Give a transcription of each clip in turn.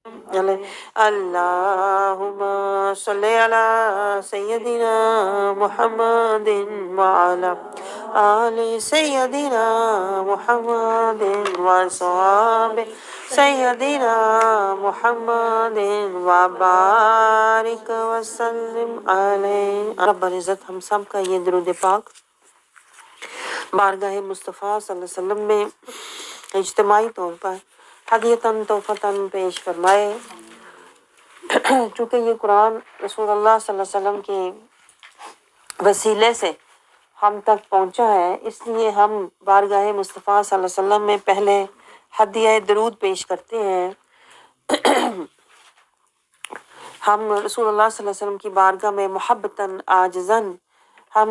اللہم صلی علی سیدنا محمد وعلی آل سیدنا محمد وصحاب سیدنا محمد وبارک وسلم علیہ۔ رب العزت ہم سب کا یہ درود پاک بارگاہ مصطفیٰ صلی اللہ علیہ وسلم میں اجتماعی طور پر ہدیتاً تحفتاً پیش فرمائے۔ چونکہ یہ قرآن رسول اللہ صلی اللہ علیہ وسلم کے وسیلے سے ہم تک پہنچا ہے، اس لیے ہم بارگاہ مصطفیٰ صلی اللہ علیہ وسلم میں پہلے ہدیہ درود پیش کرتے ہیں۔ ہم رسول اللہ صلی اللہ علیہ وسلم کی بارگاہ میں محبتاً عاجزاً ہم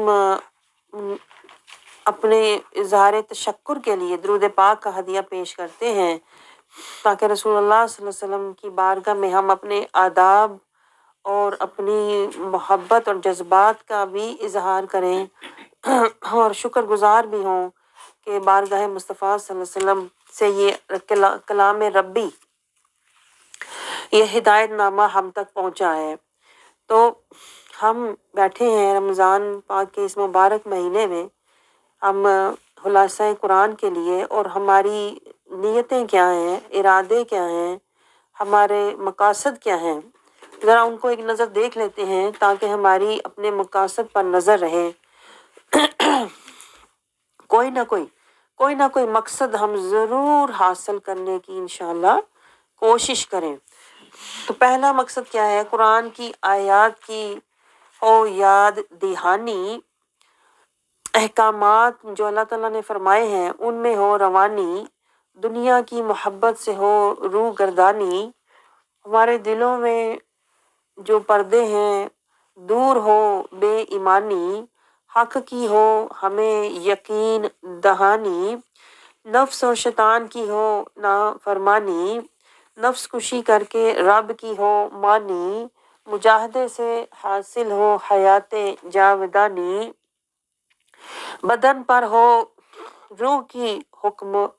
اپنے اظہار تشکر کے لیے درود پاک کا ہدیہ پیش کرتے ہیں، تاکہ رسول اللہ صلی اللہ علیہ وسلم کی بارگاہ میں ہم اپنے آداب اور اپنی محبت اور جذبات کا بھی اظہار کریں اور شکر گزار بھی ہوں کہ بارگاہ مصطفیٰ صلی اللہ علیہ وسلم سے یہ کلام ربی، یہ ہدایت نامہ ہم تک پہنچا ہے۔ تو ہم بیٹھے ہیں رمضان پاک کے اس مبارک مہینے میں، ہم خلاصہ قرآن کے لیے، اور ہماری نیتیں کیا ہیں، ارادے کیا ہیں، ہمارے مقاصد کیا ہیں، ذرا ان کو ایک نظر دیکھ لیتے ہیں تاکہ ہماری اپنے مقاصد پر نظر رہے۔ کوئی نہ کوئی مقصد ہم ضرور حاصل کرنے کی انشاءاللہ کوشش کریں۔ تو پہلا مقصد کیا ہے؟ قرآن کی آیات کی ہو یاد دہانی، احکامات جو اللہ تعالیٰ نے فرمائے ہیں ان میں ہو روانی، دنیا کی محبت سے ہو روح گردانی، ہمارے دلوں میں جو پردے ہیں دور ہو بے ایمانی، حق کی ہو ہمیں یقین دہانی، نفس اور شیطان کی ہو نافرمانی، نفس کشی کر کے رب کی ہو مانی، مجاہدے سے حاصل ہو حیات جاودانی، بدن پر ہو روح کی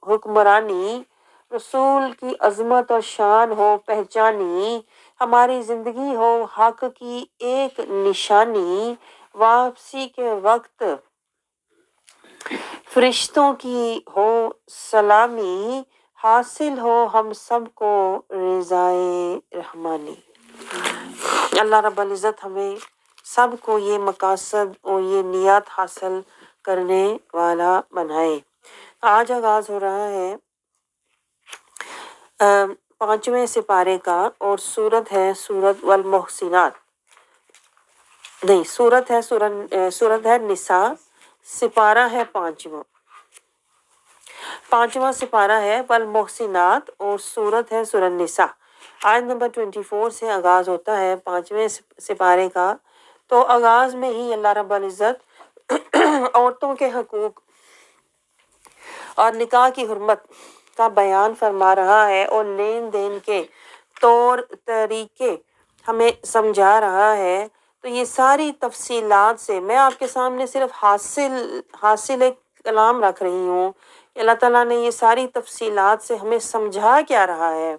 حکمرانی، رسول کی عظمت اور شان ہو پہچانی، ہماری زندگی ہو حق کی ایک نشانی، واپسی کے وقت فرشتوں کی ہو سلامی، حاصل ہو ہم سب کو رضائے رحمانی۔ اللہ رب العزت ہمیں سب کو یہ مقاصد اور یہ نیات حاصل کرنے والا بنائے۔ آج آغاز ہو رہا ہے 5ویں سپارے کا، اور سورت ہے سورت والمحسنات، نہیں سورت ہے نساء، سپارہ ہے 5واں سپارہ ہے والمحسنات، اور سورت ہے سورت نساء۔ آیت نمبر 24 سے آغاز ہوتا ہے 5ویں سپارے کا۔ تو آغاز میں ہی اللہ رب العزت عورتوں کے حقوق اور نکاح کی حرمت کا بیان فرما رہا ہے، اور لین دین کے طور طریقے ہمیں سمجھا رہا ہے۔ تو یہ ساری تفصیلات سے میں آپ کے سامنے صرف حاصل کلام رکھ رہی ہوں۔ اللہ تعالیٰ نے یہ ساری تفصیلات سے ہمیں سمجھا کیا رہا ہے؟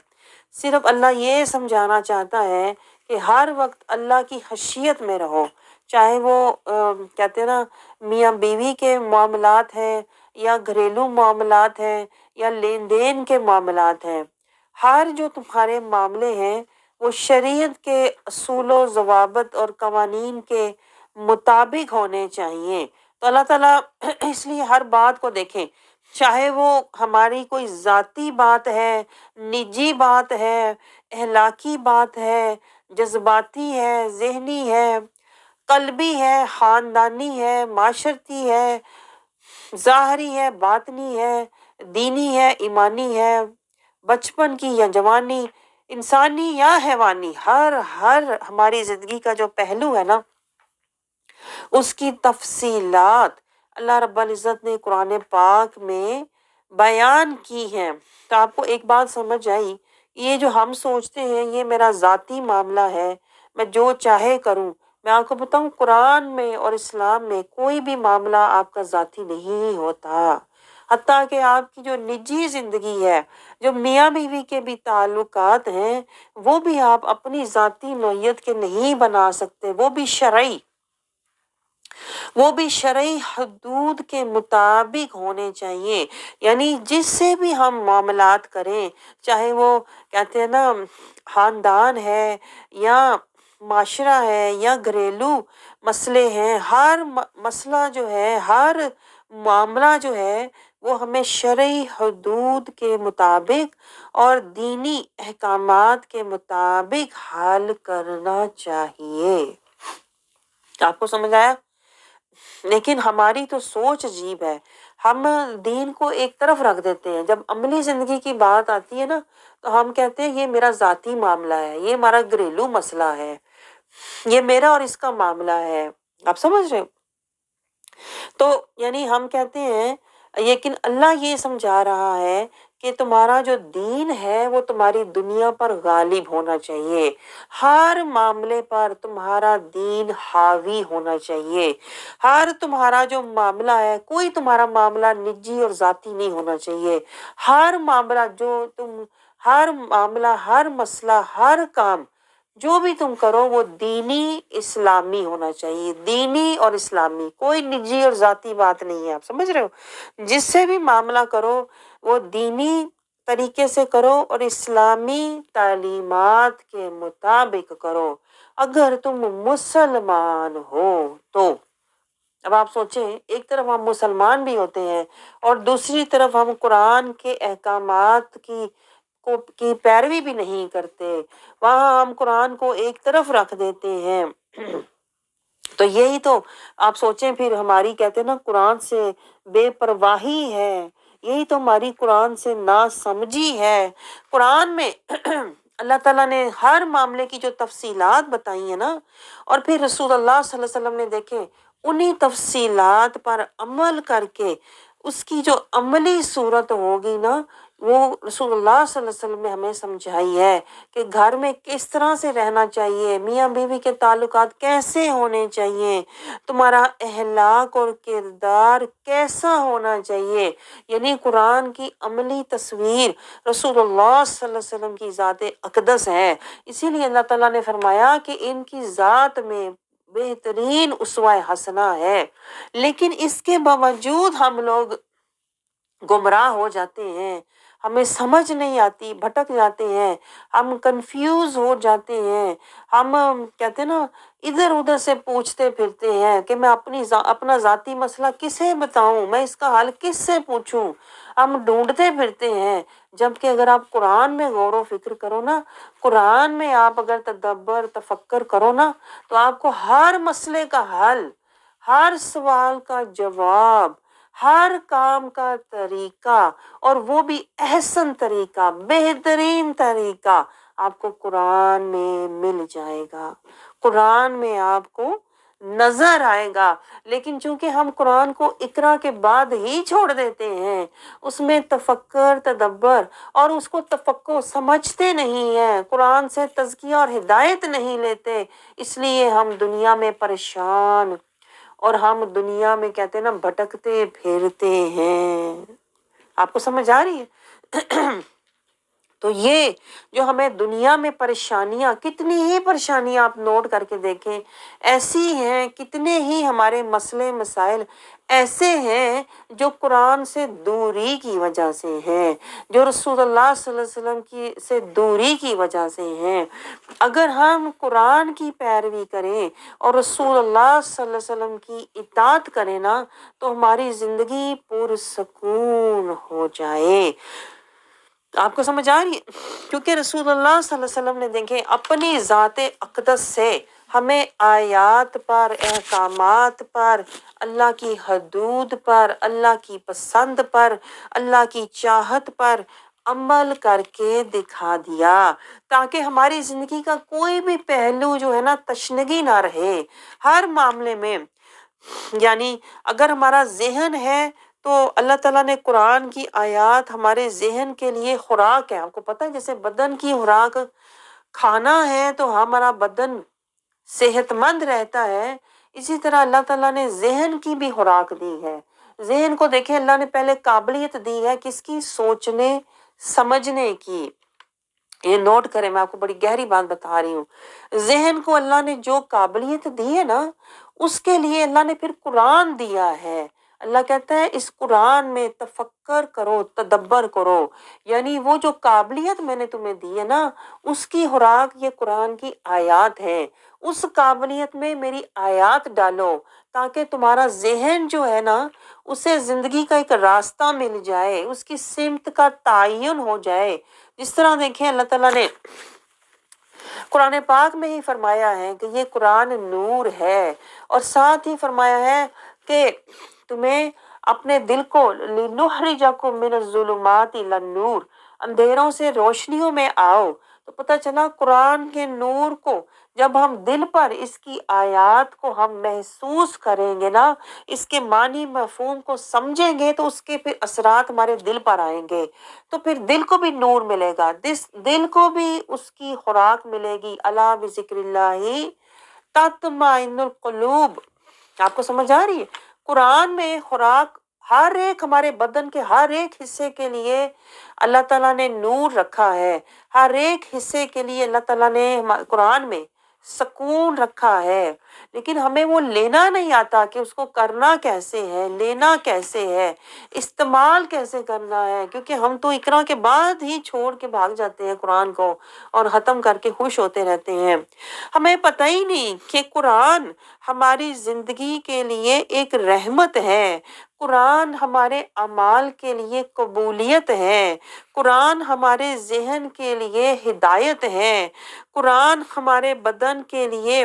صرف اللہ یہ سمجھانا چاہتا ہے کہ ہر وقت اللہ کی خشیت میں رہو، چاہے وہ کہتے ہیں نا میاں بیوی کے معاملات ہیں، یا گھریلو معاملات ہیں، یا لین دین کے معاملات ہیں، ہر جو تمہارے معاملے ہیں وہ شریعت کے اصول و ضوابط اور قوانین کے مطابق ہونے چاہیے۔ تو اللہ تعالیٰ اس لیے ہر بات کو دیکھیں، چاہے وہ ہماری کوئی ذاتی بات ہے، نجی بات ہے، اخلاقی بات ہے، جذباتی ہے، ذہنی ہے، قلبی ہے، خاندانی ہے، معاشرتی ہے، ظاہری ہے، باطنی ہے، دینی ہے، ایمانی ہے، بچپن کی یا جوانی، انسانی یا حیوانی، ہر ہماری زندگی کا جو پہلو ہے نا اس کی تفصیلات اللہ رب العزت نے قرآن پاک میں بیان کی ہیں۔ تو آپ کو ایک بات سمجھ آئی، یہ جو ہم سوچتے ہیں یہ میرا ذاتی معاملہ ہے، میں جو چاہے کروں، میں آپ کو بتاؤں قرآن میں اور اسلام میں کوئی بھی معاملہ آپ کا ذاتی نہیں ہوتا۔ حتیٰ کہ آپ کی جو نجی زندگی ہے، جو میاں بیوی کے بھی تعلقات ہیں، وہ بھی آپ اپنی ذاتی نوعیت کے نہیں بنا سکتے، وہ بھی شرعی حدود کے مطابق ہونے چاہیے۔ یعنی جس سے بھی ہم معاملات کریں، چاہے وہ کہتے ہیں نا خاندان ہے یا معاشرہ ہے یا گھریلو مسئلے ہیں، ہر مسئلہ جو ہے، ہر معاملہ جو ہے، وہ ہمیں شرعی حدود کے مطابق اور دینی احکامات کے مطابق حل کرنا چاہیے۔ آپ کو سمجھ آیا؟ لیکن ہماری تو سوچ عجیب ہے، ہم دین کو ایک طرف رکھ دیتے ہیں، جب عملی زندگی کی بات آتی ہے نا تو ہم کہتے ہیں یہ میرا ذاتی معاملہ ہے، یہ ہمارا گھریلو مسئلہ ہے، یہ میرا اور اس کا معاملہ ہے۔ آپ سمجھ رہے ہو؟ تو یعنی ہم کہتے ہیں، لیکن اللہ یہ سمجھا رہا ہے کہ تمہارا جو دین ہے وہ تمہاری دنیا پر غالب ہونا چاہیے، ہر معاملے پر تمہارا دین حاوی ہونا چاہیے، ہر تمہارا جو معاملہ ہے، کوئی تمہارا معاملہ نجی اور ذاتی نہیں ہونا چاہیے، ہر معاملہ، ہر مسئلہ، ہر کام جو بھی تم کرو وہ دینی اسلامی ہونا چاہیے، دینی اور اسلامی، کوئی نجی اور ذاتی بات نہیں ہے۔ آپ سمجھ رہے ہو؟ جس سے بھی معاملہ کرو وہ دینی طریقے سے کرو اور اسلامی تعلیمات کے مطابق کرو، اگر تم مسلمان ہو تو۔ اب آپ سوچیں، ایک طرف ہم مسلمان بھی ہوتے ہیں اور دوسری طرف ہم قرآن کے احکامات کی پیروی بھی نہیں کرتے، وہاں ہم قرآن کو ایک طرف رکھ دیتے ہیں۔ تو یہی تو آپ سوچیں، پھر ہماری کہتے ہیں نا قرآن سے بے پرواہی ہے، یہی تو ہماری قرآن سے ناسمجھی ہے۔ قرآن میں اللہ تعالیٰ نے ہر معاملے کی جو تفصیلات بتائی ہیں نا، اور پھر رسول اللہ صلی اللہ علیہ وسلم نے دیکھیں انہی تفصیلات پر عمل کر کے اس کی جو عملی صورت ہوگی نا، وہ رسول اللہ صلی اللہ علیہ وسلم نے ہمیں سمجھائی ہے کہ گھر میں کس طرح سے رہنا چاہیے، میاں بیوی کے تعلقات کیسے ہونے چاہیے، تمہارا اخلاق اور کردار کیسا ہونا چاہیے۔ یعنی قرآن کی عملی تصویر رسول اللہ صلی اللہ علیہ وسلم کی ذات اقدس ہے، اسی لیے اللہ تعالیٰ نے فرمایا کہ ان کی ذات میں بہترین اسوہ حسنہ ہے۔ لیکن اس کے باوجود ہم لوگ گمراہ ہو جاتے ہیں، ہمیں سمجھ نہیں آتی، بھٹک جاتے ہیں، ہم کنفیوز ہو جاتے ہیں، ہم کہتے ہیں نا ادھر ادھر سے پوچھتے پھرتے ہیں کہ میں اپنا ذاتی مسئلہ کسے بتاؤں، میں اس کا حل کس سے پوچھوں، ہم ڈھونڈتے پھرتے ہیں۔ جبکہ اگر آپ قرآن میں غور و فکر کرو نا، قرآن میں آپ اگر تدبر تفکر کرو نا، تو آپ کو ہر مسئلے کا حل، ہر سوال کا جواب، ہر کام کا طریقہ، اور وہ بھی احسن طریقہ، بہترین طریقہ آپ کو قرآن میں مل جائے گا، قرآن میں آپ کو نظر آئے گا۔ لیکن چونکہ ہم قرآن کو اقرا کے بعد ہی چھوڑ دیتے ہیں، اس میں تفکر تدبر اور اس کو تفقہ سمجھتے نہیں ہیں، قرآن سے تزکیہ اور ہدایت نہیں لیتے، اس لیے ہم دنیا میں پریشان اور ہم دنیا میں کہتے ہیں نا بھٹکتے پھرتے ہیں۔ آپ کو سمجھ آ رہی ہے؟ تو یہ جو ہمیں دنیا میں پریشانیاں، کتنی ہی پریشانیاں آپ نوٹ کر کے دیکھیں، ایسی ہیں، کتنے ہی ہمارے مسئلے مسائل ایسے ہیں جو قرآن سے دوری کی وجہ سے ہیں، جو رسول اللہ صلی اللہ علیہ وسلم کی سے دوری کی وجہ سے ہیں۔ اگر ہم قرآن کی پیروی کریں اور رسول اللہ صلی اللہ علیہ وسلم کی اطاعت کریں نا، تو ہماری زندگی پرسکون ہو جائے۔ آپ کو سمجھ آ رہی ہے؟ کیونکہ رسول اللہ صلی اللہ علیہ وسلم نے دیکھیں اپنی ذات اقدس سے ہمیں آیات پر، احکامات پر، اللہ کی حدود پر، اللہ کی پسند پر، اللہ کی چاہت پر عمل کر کے دکھا دیا، تاکہ ہماری زندگی کا کوئی بھی پہلو جو ہے نا تشنگی نہ رہے ہر معاملے میں۔ یعنی اگر ہمارا ذہن ہے تو اللہ تعالیٰ نے قرآن کی آیات ہمارے ذہن کے لیے خوراک ہے۔ آپ کو پتہ ہے جیسے بدن کی خوراک کھانا ہے تو ہمارا بدن صحت مند رہتا ہے، اسی طرح اللہ تعالیٰ نے ذہن کی بھی خوراک دی ہے۔ ذہن کو دیکھیں اللہ نے پہلے قابلیت دی ہے کس کی؟ سوچنے سمجھنے کی. یہ نوٹ کریں، میں آپ کو بڑی گہری بات بتا رہی ہوں. ذہن کو اللہ نے جو قابلیت دی ہے نا، اس کے لیے اللہ نے پھر قرآن دیا ہے. اللہ کہتا ہے اس قرآن میں تفکر کرو، تدبر کرو. یعنی وہ جو قابلیت میں نے تمہیں دی ہے نا، اس کی خوراک یہ قرآن کی آیات ہے. اس قابلیت میں میری آیات ڈالو تاکہ تمہارا ذہن جو ہے نا، اسے زندگی کا ایک راستہ مل جائے، اس کی سمت کا تعین ہو جائے. جس طرح دیکھیں اللہ تعالیٰ نے قرآن پاک میں ہی فرمایا ہے کہ یہ قرآن نور ہے، اور ساتھ ہی فرمایا ہے کہ تمہیں اپنے دل کو لِنُخْرِجَكُم مِّنَ الظُّلُمَاتِ إِلَى النُّورِ، اندھیروں سے روشنیوں میں آؤ. تو پتہ چلا قرآن کے نور کو جب ہم دل پر اس کی آیات کو ہم محسوس کریں گے نا، اس کے معنی مفہوم کو سمجھیں گے، تو اس کے پھر اثرات ہمارے دل پر آئیں گے. تو پھر دل کو بھی نور ملے گا، دل کو بھی اس کی خوراک ملے گی. الا بذکر اللہ تطمئن القلوب. آپ کو سمجھ آ رہی ہے؟ قرآن میں خوراک ہر ایک ہمارے بدن کے ہر ایک حصے کے لیے اللہ تعالیٰ نے نور رکھا ہے. ہر ایک حصے کے لیے اللہ تعالیٰ نے قرآن میں سکون رکھا ہے. لیکن ہمیں وہ لینا نہیں آتا کہ اس کو کرنا کیسے ہے، لینا کیسے ہے، استعمال کیسے کرنا ہے. کیونکہ ہم تو اقرا کے بعد ہی چھوڑ کے بھاگ جاتے ہیں قرآن کو، اور ختم کر کے خوش ہوتے رہتے ہیں. ہمیں پتہ ہی نہیں کہ قرآن ہماری زندگی کے لیے ایک رحمت ہے. قرآن ہمارے اعمال کے لیے قبولیت ہے. قرآن ہمارے ذہن کے لیے ہدایت ہے. قرآن ہمارے بدن کے لیے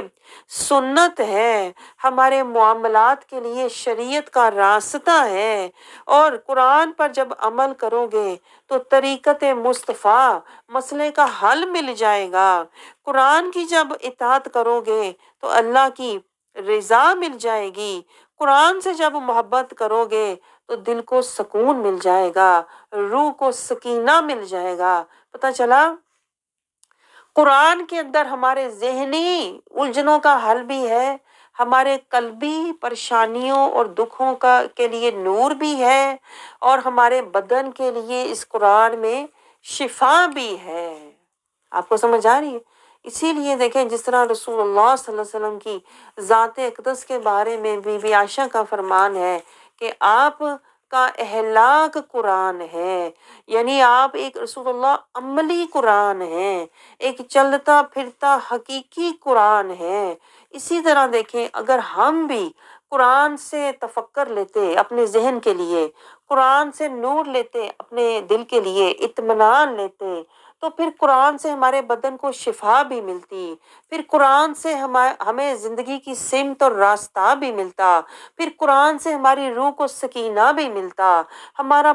سنت ہے. ہمارے معاملات کے لیے شریعت کا راستہ ہے. اور قرآن پر جب عمل کرو گے تو طریقت مصطفیٰ مسئلے کا حل مل جائے گا. قرآن کی جب اطاعت کرو گے تو اللہ کی رضا مل جائے گی. قرآن سے جب محبت کرو گے تو دل کو سکون مل جائے گا، روح کو سکینہ مل جائے گا. پتہ چلا قرآن کے اندر ہمارے ذہنی الجھنوں کا حل بھی ہے، ہمارے قلبی پریشانیوں اور دکھوں کے لیے نور بھی ہے، اور ہمارے بدن کے لیے اس قرآن میں شفا بھی ہے. آپ کو سمجھ آ رہی ہے؟ اسی لیے دیکھیں جس طرح رسول اللہ صلی اللہ علیہ وسلم کی ذات اقدس کے بارے میں بی بی عائشہ کا فرمان ہے کہ آپ کا اہلاک قرآن ہے. یعنی آپ ایک رسول اللہ عملی قرآن ہے، ایک چلتا پھرتا حقیقی قرآن ہے. اسی طرح دیکھیں اگر ہم بھی قرآن سے تفکر لیتے اپنے ذہن کے لیے، قرآن سے نور لیتے اپنے دل کے لیے، اطمینان لیتے، تو پھر قرآن سے ہمارے بدن کو شفا بھی ملتی. پھر قرآن سے ہمیں زندگی کی سمت اور راستہ بھی ملتا. پھر قرآن سے ہماری روح کو سکینہ بھی ملتا. ہمارا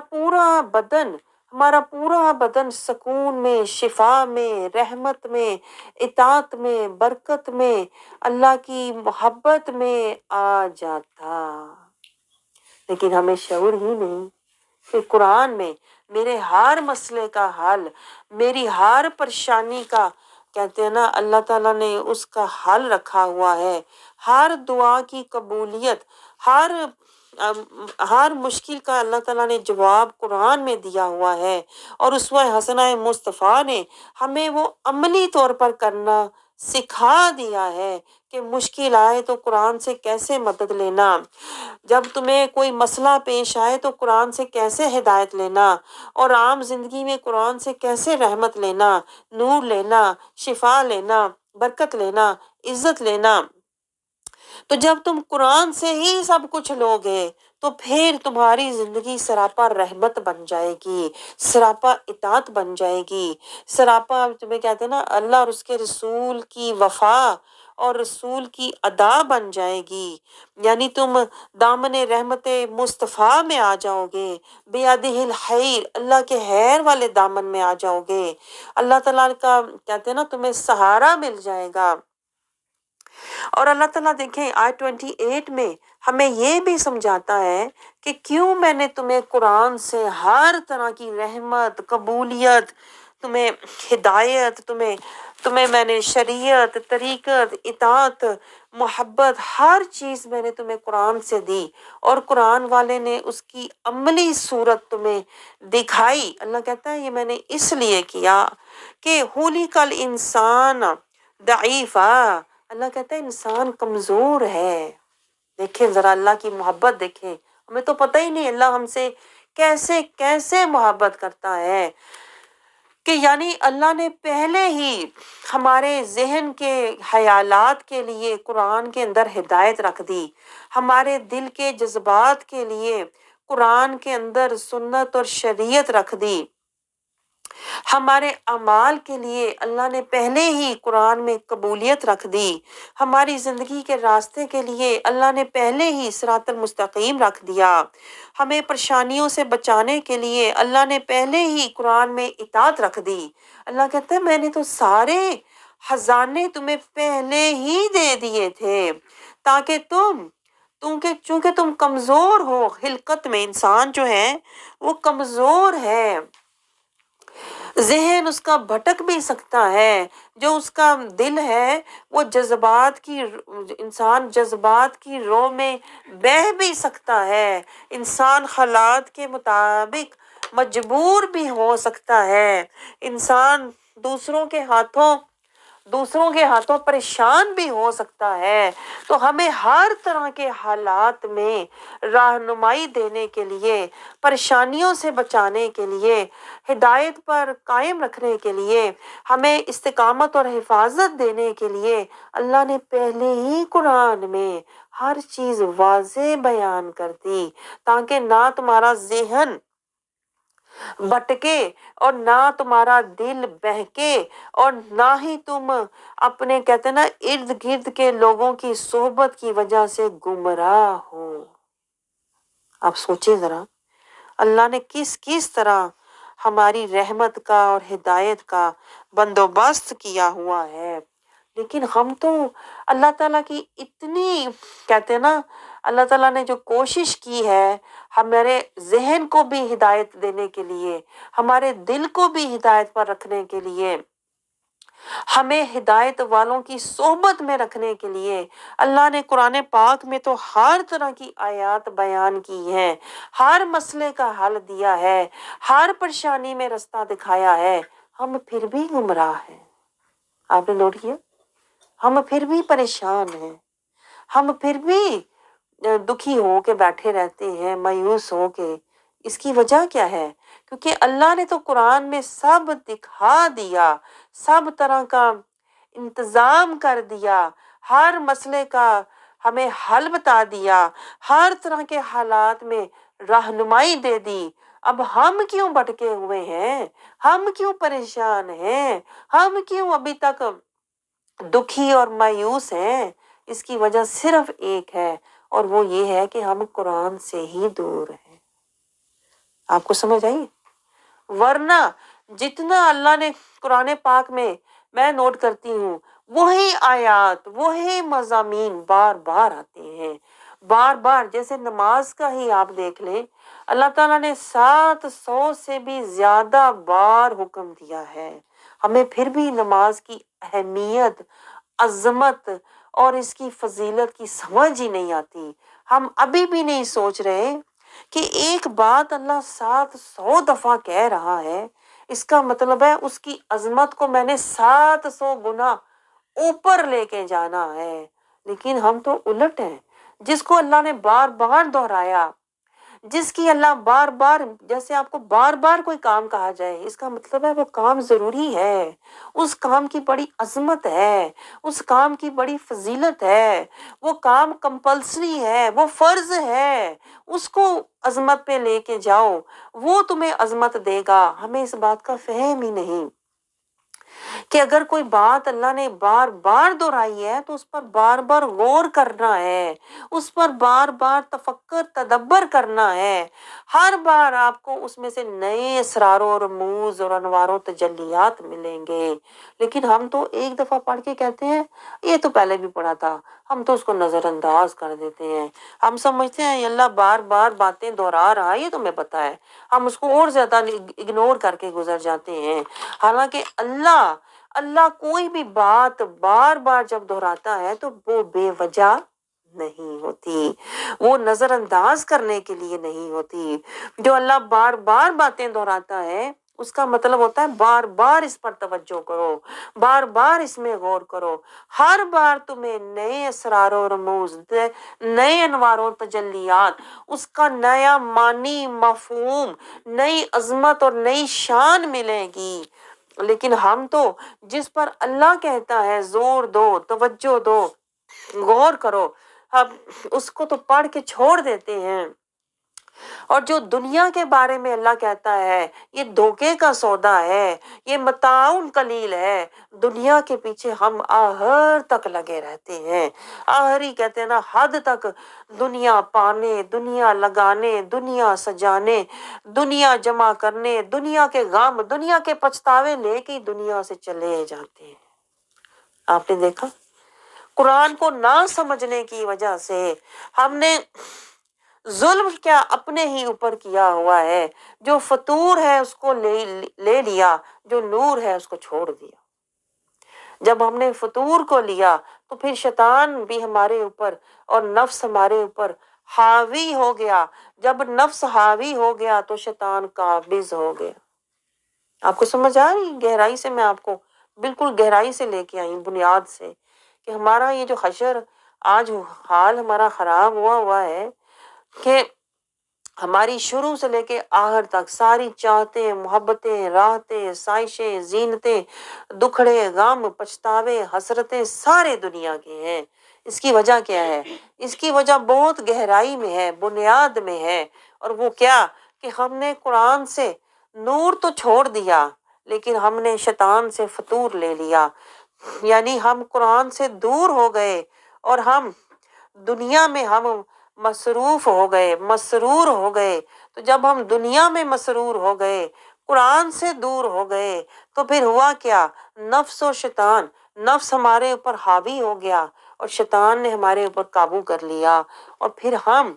پورا بدن سکون میں، شفا میں، رحمت میں، اطاعت میں، برکت میں، اللہ کی محبت میں آ جاتا. لیکن ہمیں شعور ہی نہیں کہ قرآن میں میرے ہر مسئلے کا حل، میری ہر پریشانی کا، کہتے ہیں نا اللہ تعالیٰ نے اس کا حل رکھا ہوا ہے. ہر دعا کی قبولیت، ہر مشکل کا اللہ تعالیٰ نے جواب قرآن میں دیا ہوا ہے. اور اسوہ حسنہ مصطفیٰ نے ہمیں وہ عملی طور پر کرنا سکھا دیا ہے کہ مشکل آئے تو قرآن سے کیسے مدد لینا، جب تمہیں کوئی مسئلہ پیش آئے تو قرآن سے کیسے ہدایت لینا، اور عام زندگی میں قرآن سے کیسے رحمت لینا، نور لینا، شفا لینا، برکت لینا، عزت لینا. تو جب تم قرآن سے ہی سب کچھ لوگے تو پھر تمہاری زندگی سراپا رحمت بن جائے گی، سراپا اطاعت بن جائے گی، سراپا تمہیں کہتے ہیں نا اللہ اور اس کے رسول کی وفا اور رسول کی ادا بن جائے گی. یعنی تم دامن رحمت مصطفیٰ میں آ جاؤ گے، بیادہ الخیر اللہ کے خیر والے دامن میں آ جاؤ گے. اللہ تعالیٰ کا کہتے ہیں نا تمہیں سہارا مل جائے گا. اور اللہ تعالیٰ دیکھیں آیت 28 میں ہمیں یہ بھی سمجھاتا ہے کہ کیوں میں نے تمہیں قرآن سے ہر طرح کی رحمت، قبولیت، تمہیں ہدایت، تمہیں تمہیں میں نے شریعت، طریقت، اطاعت، محبت، ہر چیز میں نے تمہیں قرآن سے دی، اور قرآن والے نے اس کی عملی صورت تمہیں دکھائی۔ اللہ کہتا ہے یہ میں نے اس لیے کیا کہ ہولی کل انسان ضعیفہ، اللہ کہتا ہے انسان کمزور ہے۔ دیکھیں ذرا اللہ کی محبت دیکھیں، ہمیں تو پتہ ہی نہیں اللہ ہم سے کیسے کیسے محبت کرتا ہے، کہ یعنی اللہ نے پہلے ہی ہمارے ذہن کے خیالات کے لیے قرآن کے اندر ہدایت رکھ دی، ہمارے دل کے جذبات کے لیے قرآن کے اندر سنت اور شریعت رکھ دی، ہمارے اعمال کے لیے اللہ نے پہلے ہی قرآن میں قبولیت رکھ دی، ہماری زندگی کے راستے کے لیے اللہ نے پہلے ہی صراط المستقیم رکھ دیا، ہمیں پریشانیوں سے بچانے کے لیے اللہ نے پہلے ہی قرآن میں اطاعت رکھ دی۔ اللہ کہتا ہے میں نے تو سارے خزانے تمہیں پہلے ہی دے دیے تھے تاکہ چونکہ تم کمزور ہو، خلقت میں انسان جو ہے وہ کمزور ہے، ذہن اس کا بھٹک بھی سکتا ہے، جو اس کا دل ہے وہ انسان جذبات کی رو میں بہہ بھی سکتا ہے، انسان حالات کے مطابق مجبور بھی ہو سکتا ہے، انسان دوسروں کے ہاتھوں پریشان بھی ہو سکتا ہے۔ تو ہمیں ہر طرح کے حالات میں رہنمائی دینے کے لیے، پریشانیوں سے بچانے کے لیے، ہدایت پر قائم رکھنے کے لیے، ہمیں استقامت اور حفاظت دینے کے لیے اللہ نے پہلے ہی قرآن میں ہر چیز واضح بیان کر دی، تاکہ نہ تمہارا ذہن بھٹکے اور نہ تمہارا دل بہکے، اور نہ ہی تم اپنے کہتے ہیں نا ارد گرد کے لوگوں کی صحبت کی وجہ سے گمراہ ہو۔ آپ سوچیں ذرا اللہ نے کس طرح ہماری رحمت کا اور ہدایت کا بندوبست کیا ہوا ہے، لیکن ہم تو اللہ تعالیٰ کی اتنی کہتے ہیں نا اللہ تعالیٰ نے جو کوشش کی ہے ہمارے ذہن کو بھی ہدایت دینے کے لیے، ہمارے دل کو بھی ہدایت پر رکھنے کے لیے، ہمیں ہدایت والوں کی صحبت میں رکھنے کے لیے اللہ نے قرآن پاک میں تو ہر طرح کی آیات بیان کی ہیں، ہر مسئلے کا حل دیا ہے، ہر پریشانی میں رستہ دکھایا ہے، ہم پھر بھی گمراہ ہیں۔ آپ نے نوٹ کیا؟ ہم پھر بھی پریشان ہیں، ہم پھر بھی دکھی ہو کے بیٹھے رہتے ہیں، مایوس ہو کے۔ اس کی وجہ کیا ہے؟ کیونکہ اللہ نے تو قرآن میں سب دکھا دیا، سب طرح کا انتظام کر دیا، ہر مسئلے کا ہمیں حل بتا دیا، ہر طرح کے حالات میں رہنمائی دے دی۔ اب ہم کیوں بھٹکے ہوئے ہیں؟ ہم کیوں پریشان ہیں؟ ہم کیوں ابھی تک دکھی اور مایوس ہیں؟ اس کی وجہ صرف ایک ہے، اور وہ یہ ہے کہ ہم قرآن سے ہی دور ہیں۔ آپ کو سمجھ آئی؟ ورنہ جتنا اللہ نے قرآن پاک میں نوٹ کرتی ہوں، وہی آیات، وہی مضامین بار بار آتے ہیں، بار بار۔ جیسے نماز کا ہی آپ دیکھ لیں، اللہ تعالیٰ نے 700 سے بھی زیادہ بار حکم دیا ہے، ہمیں پھر بھی نماز کی اہمیت، عظمت اور اس کی فضیلت کی سمجھ ہی نہیں آتی۔ ہم ابھی بھی نہیں سوچ رہے کہ ایک بات اللہ 700 دفعہ کہہ رہا ہے، اس کا مطلب ہے اس کی عظمت کو میں نے 700 گنا اوپر لے کے جانا ہے۔ لیکن ہم تو الٹ ہیں، جس کو اللہ نے بار بار دہرایا، جس کی اللہ بار بار، جیسے آپ کو بار بار کوئی کام کہا جائے، اس کا مطلب ہے وہ کام ضروری ہے، اس کام کی بڑی عظمت ہے، اس کام کی بڑی فضیلت ہے، وہ کام کمپلسری ہے، وہ فرض ہے، اس کو عظمت پہ لے کے جاؤ، وہ تمہیں عظمت دے گا۔ ہمیں اس بات کا فہم ہی نہیں کہ اگر کوئی بات اللہ نے بار بار دہرائی ہے تو اس پر بار بار غور کرنا ہے، اس پر بار بار تفکر تدبر کرنا ہے، ہر بار آپ کو اس میں سے نئے اسرار و رموز اور انوار و تجلیات ملیں گے۔ لیکن ہم تو ایک دفعہ پڑھ کے کہتے ہیں یہ تو پہلے بھی پڑھا تھا، ہم تو اس کو نظر انداز کر دیتے ہیں، ہم سمجھتے ہیں یہ اللہ بار بار باتیں دہرا رہا ہے، یہ تمہیں پتہ ہے، ہم اس کو اور زیادہ اگنور کر کے گزر جاتے ہیں۔ حالانکہ اللہ اللہ کوئی بھی بات بار بار جب دہراتا ہے تو وہ بے وجہ نہیں ہوتی، وہ نظر انداز کرنے کے لیے نہیں ہوتی۔ جو اللہ بار بار باتیں دہراتا ہے اس کا مطلب ہوتا ہے بار بار اس پر توجہ کرو، بار بار اس میں غور کرو، ہر بار تمہیں نئے اسرار و رموز، نئے انوار و تجلیات، اس کا نیا معنی مفہوم، نئی عظمت اور نئی شان ملے گی۔ لیکن ہم تو جس پر اللہ کہتا ہے زور دو، توجہ دو، غور کرو، ہم اس کو تو پڑھ کے چھوڑ دیتے ہیں۔ اور جو دنیا کے بارے میں اللہ کہتا ہے یہ دھوکے کا سودا ہے، یہ متاع قلیل ہے، دنیا کے پیچھے ہم آخر تک لگے رہتے ہیں۔ آخری کہتے ہیں نا، حد تک دنیا پانے، دنیا لگانے، دنیا سجانے، دنیا جمع کرنے، دنیا کے غم، دنیا کے پچھتاوے لے کے دنیا سے چلے جاتے ہیں۔ آپ نے دیکھا قرآن کو نہ سمجھنے کی وجہ سے ہم نے ظلم کیا اپنے ہی اوپر کیا ہوا ہے، جو فطور ہے اس کو لے لیا، جو نور ہے اس کو چھوڑ دیا۔ جب ہم نے فطور کو لیا تو پھر شیطان بھی ہمارے اوپر اور نفس ہمارے اوپر حاوی ہو گیا۔ جب نفس حاوی ہو گیا تو شیطان قابض ہو گیا۔ آپ کو سمجھ آ رہی؟ گہرائی سے میں آپ کو بالکل گہرائی سے لے کے آئی، بنیاد سے، کہ ہمارا یہ جو حشر آج حال ہمارا خراب ہوا ہے کہ ہماری شروع سے لے کے آخر تک ساری چاہتیں، محبتیں، راحتیں، سائشیں، زینتیں، دکھڑے، غم، پچھتاوے، حسرتیں سارے دنیا کے ہیں۔ اس کی وجہ کیا ہے؟ اس کی وجہ بہت گہرائی میں ہے، بنیاد میں ہے، اور وہ کیا کہ ہم نے قرآن سے نور تو چھوڑ دیا لیکن ہم نے شیطان سے فطور لے لیا، یعنی ہم قرآن سے دور ہو گئے اور ہم دنیا میں ہم مصروف ہو گئے، مسرور ہو گئے۔ تو جب ہم دنیا میں مسرور ہو گئے، قرآن سے دور ہو گئے، تو پھر ہوا کیا؟ نفس و شیطان، نفس ہمارے اوپر حاوی ہو گیا اور شیطان نے ہمارے اوپر قابو کر لیا، اور پھر ہم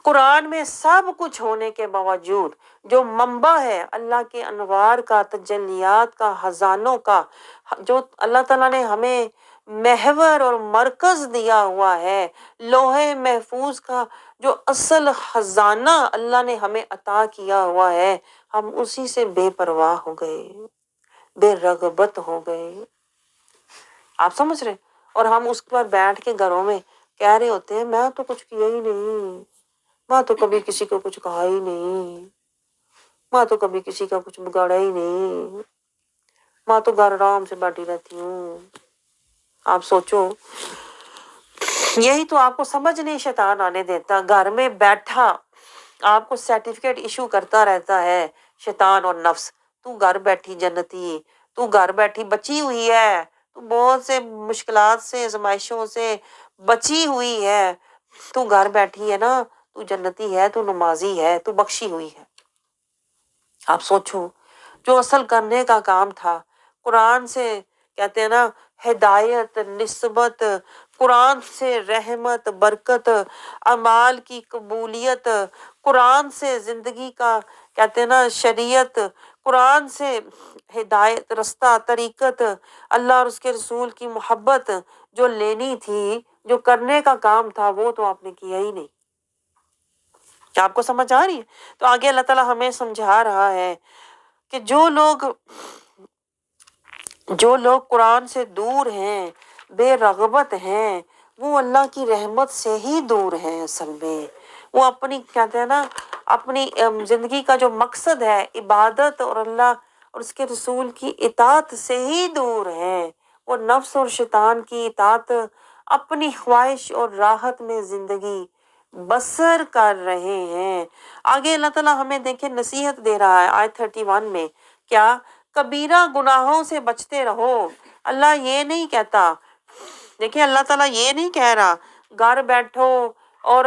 قرآن میں سب کچھ ہونے کے باوجود جو منبع ہے اللہ کے انوار کا، تجلیات کا، خزانوں کا، جو اللہ تعالیٰ نے ہمیں محور اور مرکز دیا ہوا ہے، لوح محفوظ کا جو اصل خزانہ اللہ نے ہمیں عطا کیا ہوا ہے، ہم اسی سے بے پرواہ ہو گئے، بے رغبت ہو گئے۔ آپ سمجھ رہے؟ اور ہم اس پر بیٹھ کے گھروں میں کہہ رہے ہوتے ہیں میں تو کچھ کیا ہی نہیں، میں تو کبھی کسی کو کچھ کہا ہی نہیں، میں تو کبھی کسی کا کچھ بگاڑا ہی نہیں، میں تو گھر آرام سے بیٹھی رہتی ہوں۔ آپ سوچو، یہی تو آپ کو سمجھ نہیں شیطان آنے دیتا۔ گھر میں بیٹھا آپ کو سرٹیفکیٹ ایشو کرتا رہتا ہے شیطان اور نفس، تو گھر بیٹھی جنتی، تو گھر بیٹھی بچی ہوئی ہے، تو بہت سے مشکلات سے، آزمائشوں سے بچی ہوئی ہے، تو گھر بیٹھی ہے نا، تو جنتی ہے، تو نمازی ہے، تو بخشی ہوئی ہے۔ آپ سوچو، جو اصل کرنے کا کام تھا قرآن سے، کہتے ہیں نا ہدایت، نسبت، قرآن سے رحمت، برکت، اعمال کی قبولیت، قرآن سے زندگی کا، کہتے ہیں نا شریعت، قرآن سے ہدایت، رستہ، طریقت، اللہ اور اس کے رسول کی محبت جو لینی تھی، جو کرنے کا کام تھا، وہ تو آپ نے کیا ہی نہیں۔ کیا آپ کو سمجھ آ رہی ہے؟ تو آگے اللہ تعالیٰ ہمیں سمجھا رہا ہے کہ جو لوگ قرآن سے دور ہیں، بے رغبت ہیں، وہ اللہ کی رحمت سے ہی دور ہیں۔ اصل میں وہ اپنی، کہتے ہیں نا، اپنی زندگی کا جو مقصد ہے عبادت اور اللہ اور اس کے رسول کی اطاعت سے ہی دور ہیں۔ وہ نفس اور شیطان کی اطاعت، اپنی خواہش اور راحت میں زندگی بسر کر رہے ہیں۔ آگے اللہ تعالیٰ ہمیں دیکھیں نصیحت دے رہا ہے آیت 31 میں، کیا؟ کبیرہ گناہوں سے بچتے رہو۔ اللہ یہ نہیں کہتا، دیکھیں اللہ تعالیٰ یہ نہیں کہہ رہا گھر بیٹھو اور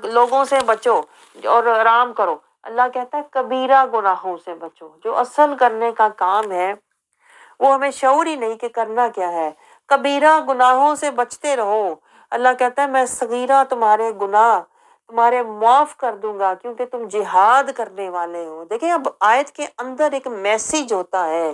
لوگوں سے بچو اور آرام کرو۔ اللہ کہتا ہے کبیرہ گناہوں سے بچو۔ جو اصل کرنے کا کام ہے وہ ہمیں شعور ہی نہیں کہ کرنا کیا ہے۔ کبیرہ گناہوں سے بچتے رہو۔ اللہ کہتا ہے میں صغیرہ تمہارے گناہ تمہارے معاف کر دوں گا کیونکہ تم جہاد کرنے والے ہو۔ دیکھیں اب آیت کے اندر ایک میسیج ہوتا ہے،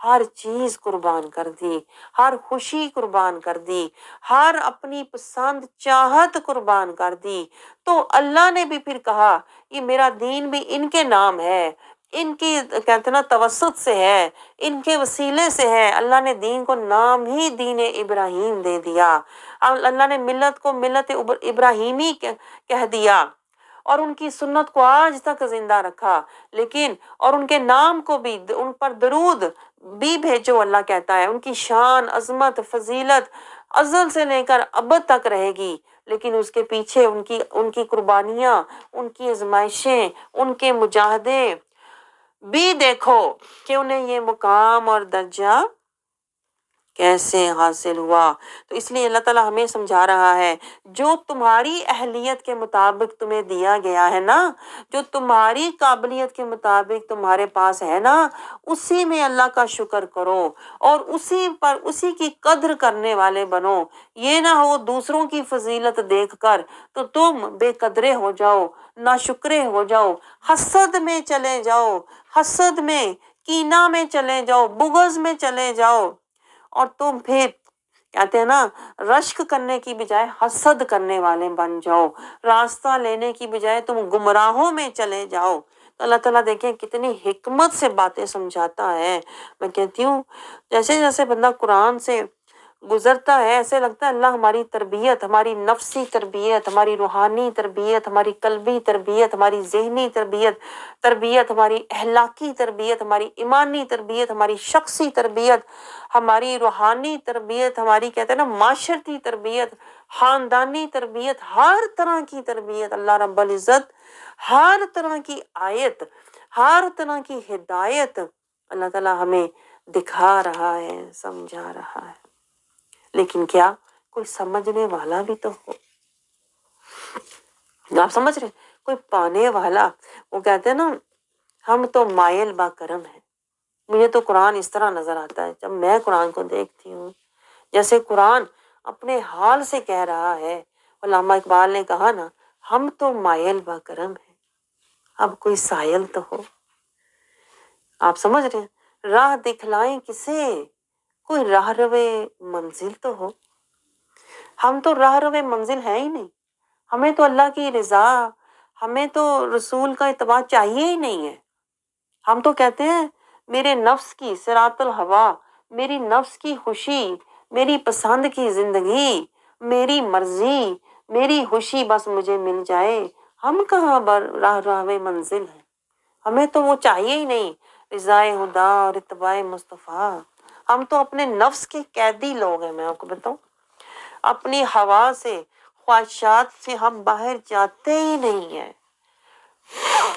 ہر چیز قربان کر دی، ہر خوشی قربان کر دی، ہر اپنی پسند چاہت قربان کر دی، تو اللہ نے بھی پھر کہا یہ میرا دین بھی ان کے نام ہے، ان کی کہتے ہیں نا توسط سے ہے، ان کے وسیلے سے ہے۔ اللہ نے دین کو نام ہی دین ابراہیم دے دیا، اللہ نے ملت کو ملت ابراہیمی کہہ دیا، اور ان کی سنت کو آج تک زندہ رکھا۔ لیکن اور ان کے نام کو بھی، ان پر درود بھی بھیجو، اللہ کہتا ہے۔ ان کی شان، عظمت، فضیلت ازل سے لے کر ابد تک رہے گی، لیکن اس کے پیچھے ان کی قربانیاں، ان کی آزمائشیں، ان کے مجاہدے بھی دیکھو کہ انہیں یہ مقام اور درجہ کیسے حاصل ہوا۔ تو اس لیے اللہ تعالیٰ ہمیں سمجھا رہا ہے، جو تمہاری اہلیت کے مطابق تمہیں دیا گیا ہے نا، جو تمہاری قابلیت کے مطابق تمہارے پاس ہے نا، اسی میں اللہ کا شکر کرو اور اسی کی قدر کرنے والے بنو۔ یہ نہ ہو دوسروں کی فضیلت دیکھ کر تو تم بے قدرے ہو جاؤ، ناشکرے ہو جاؤ، حسد میں چلے جاؤ، حسد میں، کینہ میں چلے جاؤ، بغض میں چلے جاؤ، اور تم پھر کہتے ہیں نا رشک کرنے کی بجائے حسد کرنے والے بن جاؤ، راستہ لینے کی بجائے تم گمراہوں میں چلے جاؤ۔ تو اللہ تعالیٰ دیکھیں کتنی حکمت سے باتیں سمجھاتا ہے۔ میں کہتی ہوں جیسے جیسے بندہ قرآن سے گزرتا ہے ایسے لگتا ہے اللہ ہماری تربیت، ہماری نفسی تربیت، ہماری روحانی تربیت، ہماری قلبی تربیت، ہماری ذہنی تربیت، ہماری اخلاقی تربیت، ہماری ایمانی تربیت، ہماری شخصی تربیت، ہماری روحانی تربیت، ہماری کہتے ہیں نا معاشرتی تربیت، خاندانی تربیت، ہر طرح کی تربیت اللہ رب العزت، ہر طرح کی آیت، ہر طرح کی ہدایت اللہ تعالیٰ ہمیں دکھا رہا ہے، سمجھا رہا ہے۔ لیکن کیا کوئی سمجھنے والا بھی تو ہو؟ آپ سمجھ رہے ہیں؟ کوئی پانے والا۔ وہ کہتے ہیں نا ہم تو مائل با کرم ہیں۔ مجھے تو قرآن اس طرح نظر آتا ہے جب میں قرآن کو دیکھتی ہوں، جیسے قرآن اپنے حال سے کہہ رہا ہے۔ علامہ اقبال نے کہا نا ہم تو مائل با کرم ہیں، اب کوئی سائل تو ہو۔ آپ سمجھ رہے ہیں؟ راہ دکھلائیں کسے، کوئی راہ روے منزل تو ہو۔ ہم تو راہ روے منزل ہے ہی نہیں، ہمیں تو اللہ کی رضا، ہمیں تو رسول کا اتباع چاہیے ہی نہیں ہے۔ ہم تو کہتے ہیں میرے نفس کی صراط الہوا، میری نفس کی خوشی، میری پسند کی زندگی، میری مرضی، میری خوشی بس مجھے مل جائے۔ ہم کہاں راہ راہ منزل ہیں، ہمیں تو وہ چاہیے ہی نہیں، رضائے خدا اور اتباع مصطفیٰ۔ ہم تو اپنے نفس کے قیدی لوگ ہیں۔ میں آپ کو بتاؤں اپنی ہوا سے، خواہشات سے ہم باہر جاتے ہی نہیں ہیں۔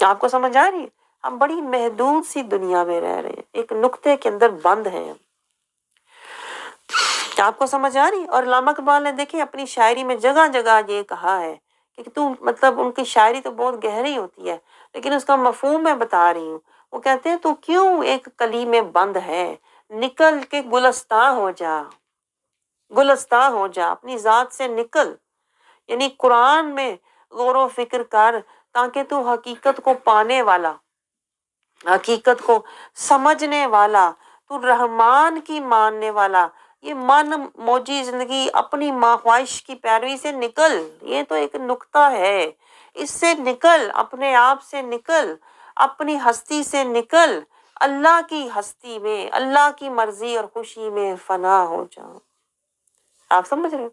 آپ کو سمجھ آ رہی ہے؟ ہم بڑی محدود سی دنیا میں رہ رہے ہیں، ایک نقطے کے اندر بند ہیں۔ آپ کو سمجھ آ رہی ہے؟ اور علامہ اقبال نے دیکھیں اپنی شاعری میں جگہ جگہ یہ کہا ہے کہ تو مطلب ان کی شاعری تو بہت گہری ہوتی ہے، لیکن اس کا مفہوم میں بتا رہی ہوں۔ وہ کہتے ہیں تو کیوں ایک کلی میں بند ہے، نکل کے گلستاں ہو جا، گلستاں ہو جا، اپنی ذات سے نکل، یعنی قرآن میں غور و فکر کر تاکہ تو حقیقت کو پانے والا، حقیقت کو سمجھنے والا، تو رحمان کی ماننے والا، یہ من موجی زندگی اپنی خواہش کی پیروی سے نکل۔ یہ تو ایک نقطہ ہے، اس سے نکل، اپنے آپ سے نکل، اپنی ہستی سے نکل، اللہ کی ہستی میں، اللہ کی مرضی اور خوشی میں فنا ہو جاؤ۔ آپ سمجھ رہے ہو؟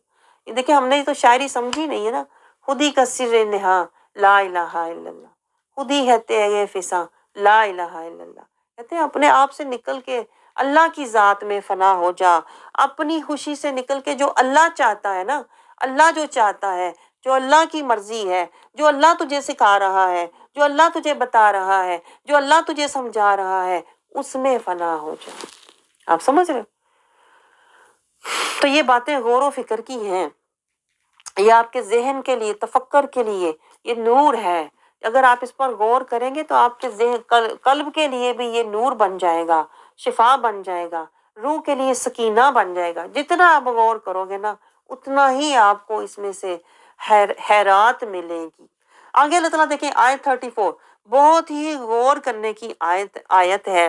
یہ دیکھیں ہم نے تو شاعری سمجھی نہیں ہے نا۔ خودی کا سر نہا لا الہ الا اللہ، خودی ہے تیغ فساں لا الہ الا اللہ۔ کہتے ہیں اپنے آپ سے نکل کے اللہ کی ذات میں فنا ہو جا، اپنی خوشی سے نکل کے جو اللہ چاہتا ہے نا، اللہ جو چاہتا ہے، جو اللہ کی مرضی ہے، جو اللہ تجھے سکھا رہا ہے، جو اللہ تجھے بتا رہا ہے، جو اللہ تجھے سمجھا رہا ہے، اس میں فنا ہو جا۔ آپ سمجھ رہے ہو؟ تو یہ باتیں غور و فکر کی ہیں، یہ آپ کے ذہن کے لیے، تفکر کے لیے یہ نور ہے۔ اگر آپ اس پر غور کریں گے تو آپ کے ذہن قلب کے لیے بھی یہ نور بن جائے گا، شفا بن جائے گا، روح کے لیے سکینہ بن جائے گا۔ جتنا آپ غور کرو گے نا اتنا ہی آپ کو اس میں سے خیرات ملے گی۔ آگے اللہ تعالیٰ دیکھیں آیت 34 بہت ہی غور کرنے کی آیت ہے۔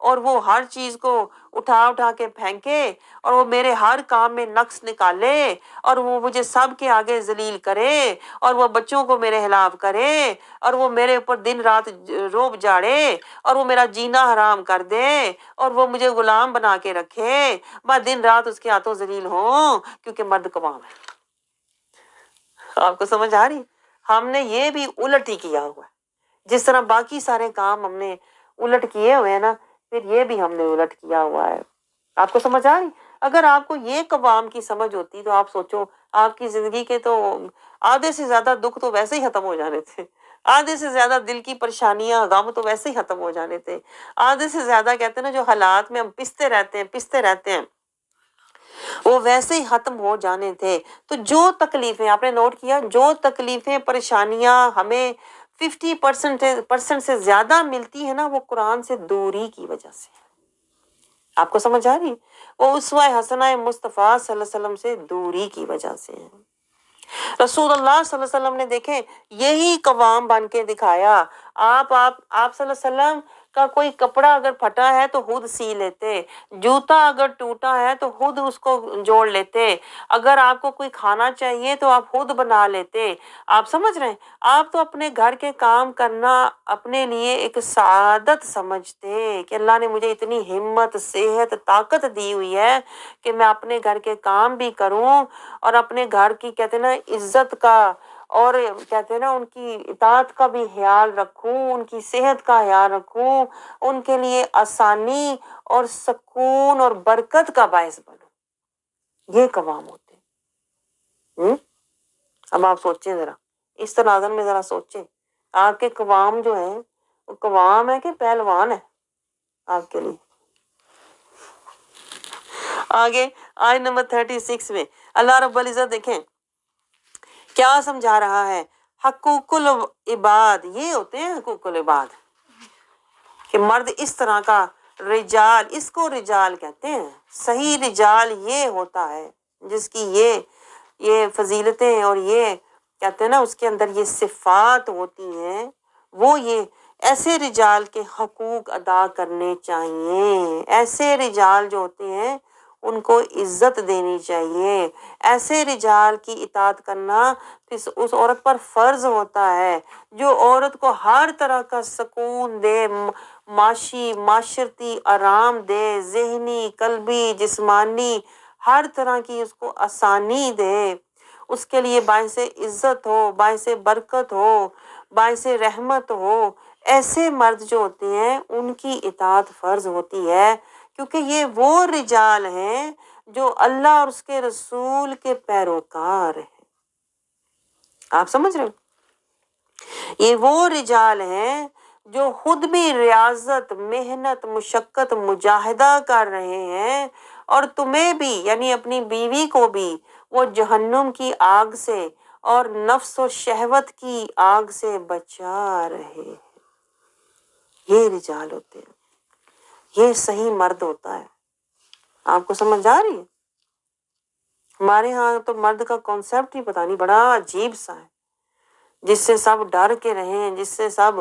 اور وہ ہر چیز کو اٹھا اٹھا کے پھینکے اور وہ میرے ہر کام میں نقص نکالے اور وہ مجھے سب کے آگے ذلیل کرے اور وہ بچوں کو میرے خلاف کرے اور وہ میرے اوپر دن رات روب جاڑے اور وہ میرا جینا حرام کر دے اور وہ مجھے غلام بنا کے رکھے، میں دن رات اس کے ہاتھوں ذلیل ہوں، کیونکہ مرد قوام ہے۔ آپ کو سمجھ آ رہی؟ ہم نے یہ بھی الٹ ہی کیا ہوا ہے، جس طرح باقی سارے کام ہم نے الٹ کیے ہوئے ہیں نا، پھر یہ بھی ہم نے الٹ کیا ہوا ہے۔ آپ کو سمجھ آ رہی؟ اگر آپ کو یہ قوام کی سمجھ ہوتی تو آپ سوچو آپ کی زندگی کے تو آدھے سے زیادہ دکھ تو ویسے ہی ختم ہو جانے تھے، آدھے سے زیادہ دل کی پریشانیاں غم تو ویسے ہی ختم ہو جانے تھے، آدھے سے زیادہ کہتے ہیں نا جو حالات میں ہم پستے رہتے ہیں وہ ویسے ہی ختم ہو جانے تھے۔ تو جو تکلیفیں آپ نے نوٹ کیا، جو تکلیفیں پریشانیاں ہمیں 50% سے زیادہ ملتی ہے نا، وہ قرآن سے دوری کی وجہ سے ہے۔ آپ کو سمجھ آ رہی؟ وہ اسوہ حسنہ مصطفیٰ صلی اللہ علیہ وسلم سے دوری کی وجہ سے ہے۔ رسول اللہ صلی اللہ علیہ وسلم نے دیکھیں یہی قوام بن کے دکھایا۔ آپ صلی اللہ علیہ وسلم کا کوئی کپڑا اگر پھٹا ہے تو خود سی لیتے، جوتا اگر ٹوٹا ہے تو خود اس کو جوڑ لیتے، اگر آپ کو کوئی کھانا چاہیے تو آپ خود بنا لیتے۔ آپ سمجھ رہے ہیں؟ آپ تو اپنے گھر کے کام کرنا اپنے لیے ایک سعادت سمجھتے کہ اللہ نے مجھے اتنی ہمت، صحت، طاقت دی ہوئی ہے کہ میں اپنے گھر کے کام بھی کروں اور اپنے گھر کی کہتے ہیں نا عزت کا اور کہتے ہیں نا ان کی اطاعت کا بھی خیال رکھوں، ان کی صحت کا خیال رکھوں، ان کے لیے آسانی اور سکون اور برکت کا باعث بنوں۔ یہ قوام ہوتے ہیں۔ اب آپ سوچیں ذرا، اس تناظر میں ذرا سوچیں، آپ کے قوام جو ہے وہ قوام ہے کہ پہلوان ہے آپ کے لیے؟ آگے آیت نمبر 36 میں اللہ رب العزت دیکھیں کیا سمجھا رہا ہے۔ حقوق العباد، یہ ہوتے ہیں حقوق العباد کہ مرد اس طرح کا رجال، اس کو رجال کہتے ہیں۔ صحیح رجال یہ ہوتا ہے جس کی یہ فضیلتیں اور یہ کہتے ہیں نا اس کے اندر یہ صفات ہوتی ہیں، وہ یہ ایسے رجال کے حقوق ادا کرنے چاہیے۔ ایسے رجال جو ہوتے ہیں ان کو عزت دینی چاہیے، ایسے رجال کی اطاعت کرنا اس عورت پر فرض ہوتا ہے جو عورت کو ہر طرح کا سکون دے، معاشی معاشرتی آرام دے، ذہنی قلبی جسمانی ہر طرح کی اس کو آسانی دے، اس کے لیے باعث عزت ہو، باعث برکت ہو، باعث رحمت ہو۔ ایسے مرد جو ہوتے ہیں ان کی اطاعت فرض ہوتی ہے، کیونکہ یہ وہ رجال ہیں جو اللہ اور اس کے رسول کے پیروکار ہیں۔ آپ سمجھ رہے ہو؟ یہ وہ رجال ہیں جو خود بھی ریاضت، محنت، مشقت، مجاہدہ کر رہے ہیں اور تمہیں بھی یعنی اپنی بیوی کو بھی وہ جہنم کی آگ سے اور نفس و شہوت کی آگ سے بچا رہے ہیں۔ یہ رجال ہوتے ہیں، یہ صحیح مرد ہوتا ہے۔ آپ کو سمجھ آ رہی ہے؟ ہمارے ہاں تو مرد کا کانسیپٹ ہی پتہ نہیں بڑا عجیب سا ہے، جس سے سب ڈر کے رہیں، جس سے سب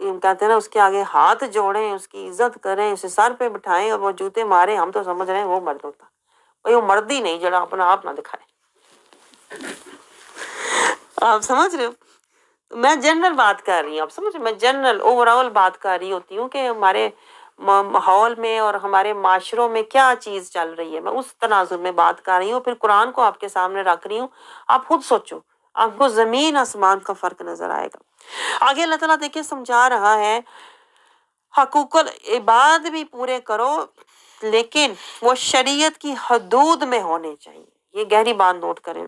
کہتے ہیں نا اس کے آگے ہاتھ جوڑیں، اس کی عزت کریں، اسے سر پہ بٹھائیں اور وہ جوتے مارے۔ ہم تو سمجھ رہے ہیں وہ مرد ہوتا، بھائی وہ مرد ہی نہیں جڑا اپنا آپ نہ دکھائے۔ آپ سمجھ رہے ہو؟ میں جنرل بات کر رہی ہوں، آپ سمجھ رہے، میں جنرل اوور آل بات کر رہی ہوتی ہوں کہ ہمارے ماحول میں اور ہمارے معاشروں میں کیا چیز چل رہی ہے، میں اس تناظر میں بات کر رہی ہوں، پھر قرآن کو آپ کے سامنے رکھ رہی ہوں۔ آپ خود سوچو، آپ کو زمین آسمان کا فرق نظر آئے گا۔ آگے اللہ تعالیٰ دیکھیں سمجھا رہا ہے حقوق العباد بھی پورے کرو لیکن وہ شریعت کی حدود میں ہونے چاہیے۔ یہ گہری بات نوٹ کریں،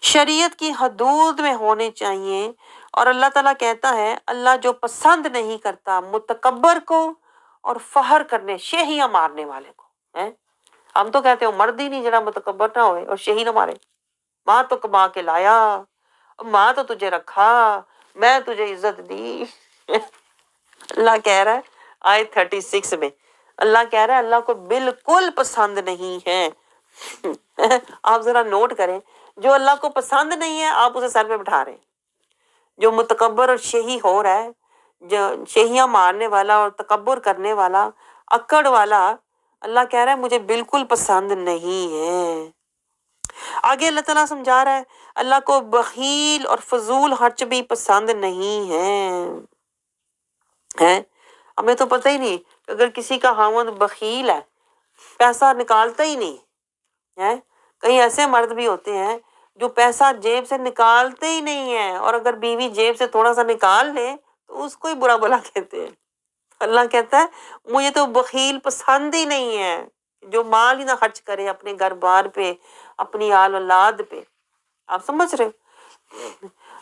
شریعت کی حدود میں ہونے چاہیے۔ اور اللہ تعالیٰ کہتا ہے اللہ جو پسند نہیں کرتا متکبر کو اور فخر کرنے، شیہیاں مارنے والے کو۔ ہم تو کہتے ہیں مرد ہی نہیں جڑا متکبر نہ ہوئے اور شیہی نہ مارے۔ ماں تو کما کے لایا، ماں تو تجھے رکھا، میں تجھے عزت دی۔ اللہ کہہ رہا ہے آیت 36 میں، اللہ کہہ رہا ہے اللہ کو بالکل پسند نہیں ہے۔ آپ ذرا نوٹ کریں، جو اللہ کو پسند نہیں ہے آپ اسے سر پہ بٹھا رہے ہیں۔ جو متکبر اور شیہی ہو رہا ہے، جو شہیاں مارنے والا اور تکبر کرنے والا، اکڑ والا، اللہ کہہ رہا ہے مجھے بالکل پسند نہیں ہے۔ آگے اللہ تعالیٰ سمجھا رہا ہے اللہ کو بخیل اور فضول خرچ بھی پسند نہیں ہے۔ ہمیں تو پتہ ہی نہیں کہ اگر کسی کا خاوند بخیل ہے، پیسہ نکالتا ہی نہیں ہے، کئی ایسے مرد بھی ہوتے ہیں جو پیسہ جیب سے نکالتے ہی نہیں ہیں، اور اگر بیوی جیب سے تھوڑا سا نکال لے تو اس کو ہی برا بلا کہتے ہیں۔ اللہ کہتا ہے مجھے تو بخیل پسند ہی نہیں ہے، جو مال ہی نہ خرچ کرے اپنے گھر بار پہ، اپنی آل اولاد پہ۔ آپ سمجھ رہے ہو؟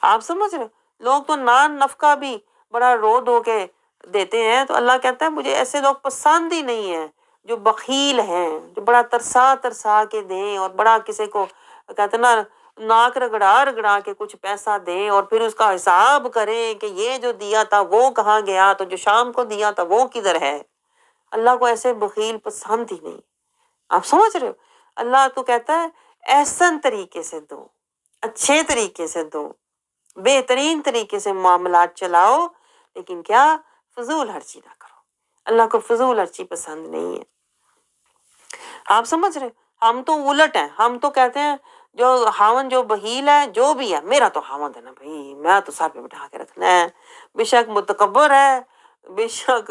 آپ سمجھ رہے ہو؟ لوگ تو نان نفقہ بھی بڑا رو دھو کے دیتے ہیں، تو اللہ کہتا ہے مجھے ایسے لوگ پسند ہی نہیں ہیں جو بخیل ہیں، جو بڑا ترسا ترسا کے دیں، اور بڑا کسی کو کہتے ہیں نا ناک رگڑا رگڑا کے کچھ پیسہ دیں، اور پھر اس کا حساب کریں کہ یہ جو دیا تھا وہ کہاں گیا، تو جو شام کو دیا تھا وہ کدھر ہے۔ اللہ کو ایسے بخیل پسند ہی نہیں۔ آپ سمجھ رہے ہو؟ اللہ تو کہتا ہے احسن طریقے سے دو، اچھے طریقے سے دو، بہترین طریقے سے معاملات چلاؤ، لیکن کیا؟ فضول خرچی نہ کرو۔ اللہ کو فضول خرچی پسند نہیں ہے۔ آپ سمجھ رہے؟ ہم تو الٹ ہیں، ہم تو کہتے ہیں جو خاوند جو بخیل ہے، جو بھی ہے، میرا تو خاوند ہے نا بھائی، میں تو سر پہ بٹھا کے رکھنا ہے، بے شک متکبر ہے، بے شک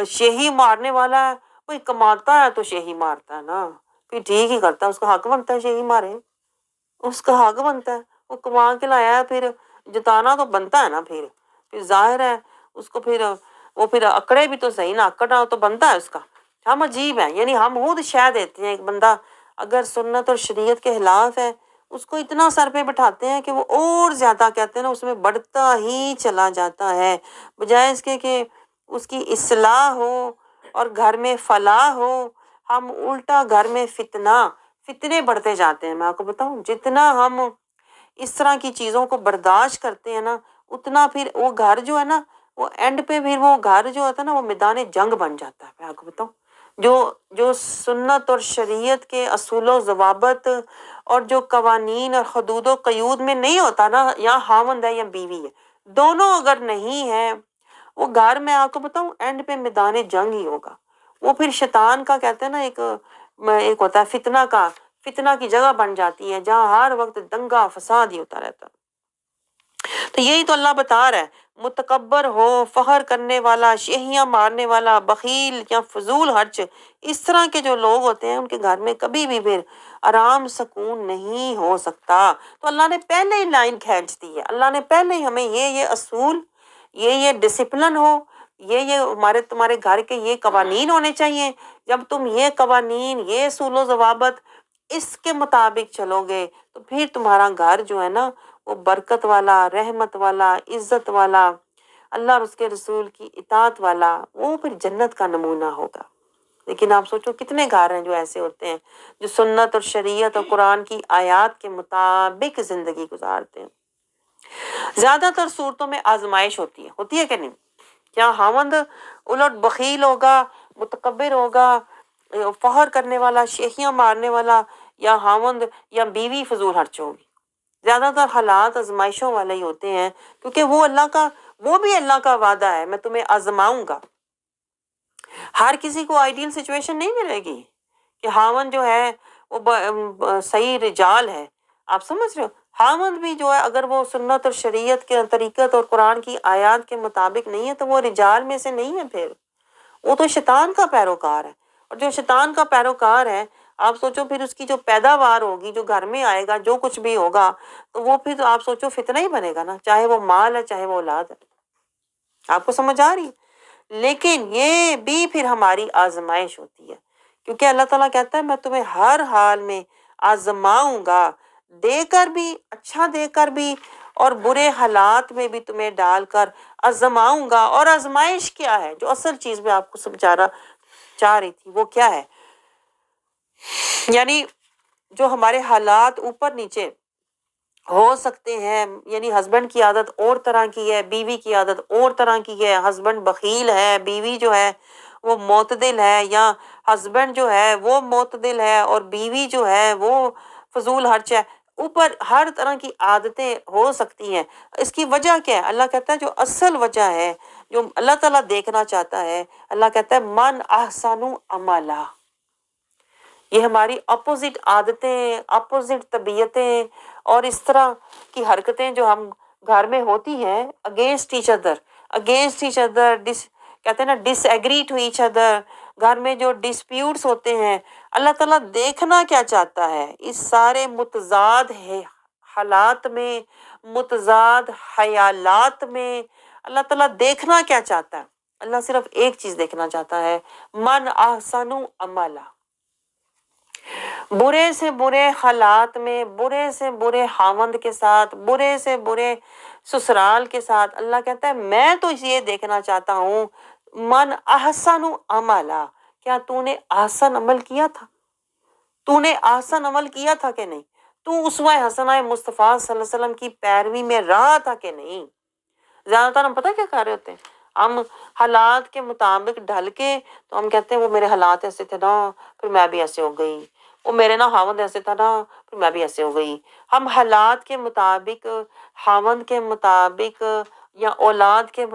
شیہی مارنے والا ہے، کوئی کماتا ہے تو شیہی مارتا ہے نا، پھر ٹھیک ہی کرتا ہے، اس کا حق بنتا ہے شیہی مارے، اس کا حق بنتا ہے، وہ کما کے لایا ہے، پھر جتانا تو بنتا ہے نا، پھر ظاہر ہے اس کو، پھر وہ پھر اکڑے بھی تو صحیح نا، اکڑنا تو بنتا ہے اس کا۔ ہم عجیب ہیں، یعنی ہم خود شہ دیتے ہیں، ایک بندہ اگر سنت اور شریعت کے خلاف ہے اس کو اتنا سر پہ بٹھاتے ہیں کہ وہ اور زیادہ کہتے ہیں نا اس میں بڑھتا ہی چلا جاتا ہے، بجائے اس کے کہ اس کی اصلاح ہو اور گھر میں فلاح ہو، ہم الٹا گھر میں فتنے بڑھتے جاتے ہیں۔ میں آپ کو بتاؤں جتنا ہم اس طرح کی چیزوں کو برداشت کرتے ہیں نا، اتنا پھر وہ گھر جو ہے نا، وہ اینڈ پہ پھر وہ گھر جو ہوتا ہے نا وہ میدان جنگ بن جاتا ہے۔ میں آپ کو بتاؤں جو سنت اور شریعت کے اصول و ضوابط اور جو قوانین اور حدود و قیود میں نہیں ہوتا نا، یا خاوند ہے یا بیوی ہے، دونوں اگر نہیں ہے، وہ گھر میں آپ کو بتاؤں اینڈ پہ میدان جنگ ہی ہوگا۔ وہ پھر شیطان کا کہتے ہیں نا ایک ہوتا ہے فتنہ کی جگہ بن جاتی ہے، جہاں ہر وقت دنگا فساد ہی ہوتا رہتا۔ تو یہی تو اللہ بتا رہا ہے متکبر ہو، فخر کرنے والا، شیہیاں مارنے والا، بخیل یا فضول خرچ، اس طرح کے جو لوگ ہوتے ہیں ان کے گھر میں کبھی بھی پھر آرام سکون نہیں ہو سکتا۔ تو اللہ نے پہلے ہی لائن کھینچ دی ہے، اللہ نے پہلے ہی ہمیں یہ اصول، یہ ڈسپلن ہو، یہ تمہارے گھر کے یہ قوانین ہونے چاہیے، جب تم یہ قوانین، یہ اصول و ضوابط اس کے مطابق چلو گے تو پھر تمہارا گھر جو ہے نا وہ برکت والا، رحمت والا، عزت والا، اللہ اور اس کے رسول کی اطاعت والا، وہ پھر جنت کا نمونہ ہوگا۔ لیکن آپ سوچو کتنے گھر ہیں جو ایسے ہوتے ہیں جو سنت اور شریعت اور قرآن کی آیات کے مطابق زندگی گزارتے ہیں۔ زیادہ تر صورتوں میں آزمائش ہوتی ہے کہ نہیں؟ کیا خاوند الٹ بخیل ہوگا، متکبر ہوگا، فخر کرنے والا، شیخیاں مارنے والا، یا خاوند یا بیوی فضول خرچ ہوگی؟ زیادہ تر حالات آزمائشوں والے ہی ہوتے ہیں، کیونکہ وہ بھی اللہ کا وعدہ ہے میں تمہیں آزماؤں گا۔ ہر کسی کو آئیڈیل سچویشن نہیں ملے گی کہ خاوند جو ہے وہ صحیح رجال ہے۔ آپ سمجھ رہے ہو؟ خاوند بھی جو ہے اگر وہ سنت اور شریعت کے طریقت اور قرآن کی آیات کے مطابق نہیں ہے تو وہ رجال میں سے نہیں ہے، پھر وہ تو شیطان کا پیروکار ہے، اور جو شیطان کا پیروکار ہے آپ سوچو پھر اس کی جو پیداوار ہوگی، جو گھر میں آئے گا، جو کچھ بھی ہوگا، تو وہ پھر آپ سوچو فتنہ ہی بنے گا نا، چاہے وہ مال ہے چاہے وہ اولاد ہے۔ آپ کو سمجھ آ رہی ہے؟ لیکن یہ بھی پھر ہماری آزمائش ہوتی ہے، کیونکہ اللہ تعالیٰ کہتا ہے میں تمہیں ہر حال میں آزماؤں گا، دے کر بھی، اچھا دے کر بھی، اور برے حالات میں بھی تمہیں ڈال کر آزماؤں گا۔ اور آزمائش کیا ہے؟ جو اصل چیز میں آپ کو سمجھانا چاہ رہی تھی وہ کیا ہے؟ یعنی جو ہمارے حالات اوپر نیچے ہو سکتے ہیں، یعنی ہسبینڈ کی عادت اور طرح کی ہے، بیوی کی عادت اور طرح کی ہے، ہسبینڈ بخیل ہے، بیوی جو ہے وہ معتدل ہے، یا ہسبینڈ جو ہے وہ معتدل ہے اور بیوی جو ہے وہ فضول خرچ ہے، اوپر ہر طرح کی عادتیں ہو سکتی ہیں. اس کی وجہ کیا ہے؟ اللہ کہتا ہے جو اصل وجہ ہے، جو اللہ تعالیٰ دیکھنا چاہتا ہے، اللہ کہتا ہے من احسن عملا. یہ ہماری اپوزٹ عادتیں، اپوزٹ طبیعتیں اور اس طرح کی حرکتیں جو ہم گھر میں ہوتی ہیں اگینسٹ ایچ ادر کہتے ہیں نا ڈس ایگری ٹو ایچ ادر. گھر میں جو ڈسپیوٹس ہوتے ہیں، اللہ تعالیٰ دیکھنا کیا چاہتا ہے؟ اس سارے متضاد حالات میں، متضاد خیالات میں اللہ تعالیٰ دیکھنا کیا چاہتا ہے؟ اللہ صرف ایک چیز دیکھنا چاہتا ہے، من احسن عملا. برے سے برے حالات میں، برے سے برے خاوند کے ساتھ، برے سے برے سسرال کے ساتھ، اللہ کہتا ہے میں تو یہ دیکھنا چاہتا ہوں من احسن عملا. کیا تو نے احسن عمل کیا تھا؟ تو نے احسن عمل کیا تھا کہ نہیں؟ تو اسوہ حسنہ مصطفیٰ صلی اللہ علیہ وسلم کی پیروی میں رہا تھا کہ نہیں؟ زیادہ تر ہم پتہ کیا کر رہے ہوتے ہیں؟ ہم حالات کے مطابق ڈھل کے تو ہم کہتے ہیں وہ میرے حالات ایسے تھے نا، پھر میں بھی ایسے ہو گئی. وہ میرے نا خاوند ایسے تھا نا، پھر میں بھی ایسے ہو گئی. ہم حالات کے مطابق، خاوند کے مطابق یا اولاد کے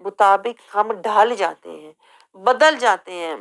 مطابق ہم ڈھل جاتے ہیں، بدل جاتے ہیں.